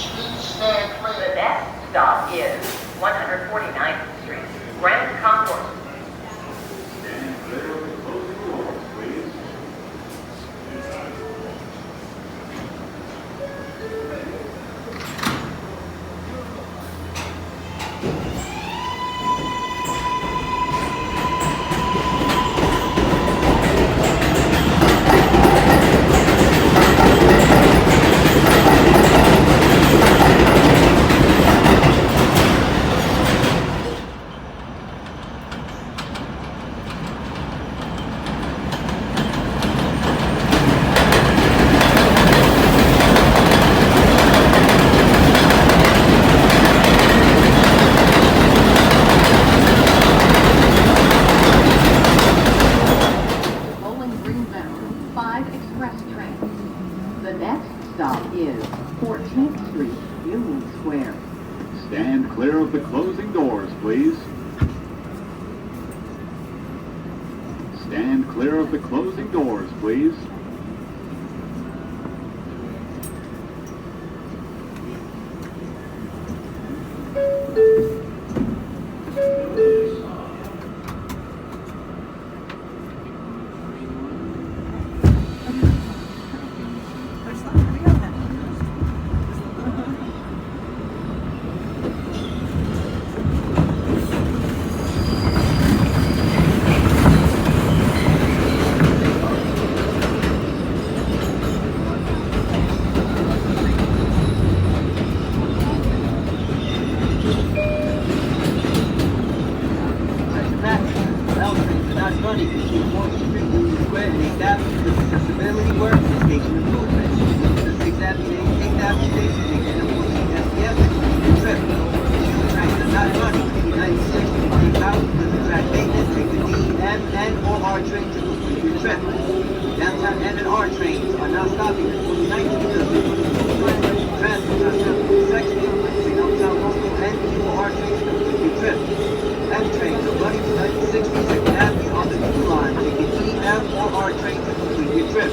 The next stop is 149th Street, Grand Concourse. Stand clear of the closing doors, please. Bowling Green bound 5 express trains. The next stop is 14th Street, Union Square. Stand clear of the closing doors, please. Stand clear of the closing doors, please. Running between 4th Street, Union Square, and 8th Avenue. This accessibility work and station improvement. The 6th Avenue, 8th Avenue station, station number 14, SPF, and trip. The train is not running between 96 and 8 hours. The track maintenance, take the D, M, and or R train to complete your trip. Downtown M and R trains are not stopping until the 19th because of the transport downtown section between uptown local and Q R trains to complete your trip. M trains are running to 96 and 2nd Avenue on the new line. Take the E, M, or R train to complete your trip.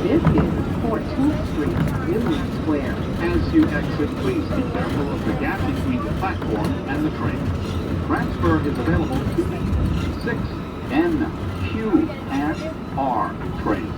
This is 14th Street, Union Square. As you exit, please be careful of the gap between the platform and the train. Transfer is available to the 6N, Q, and R train.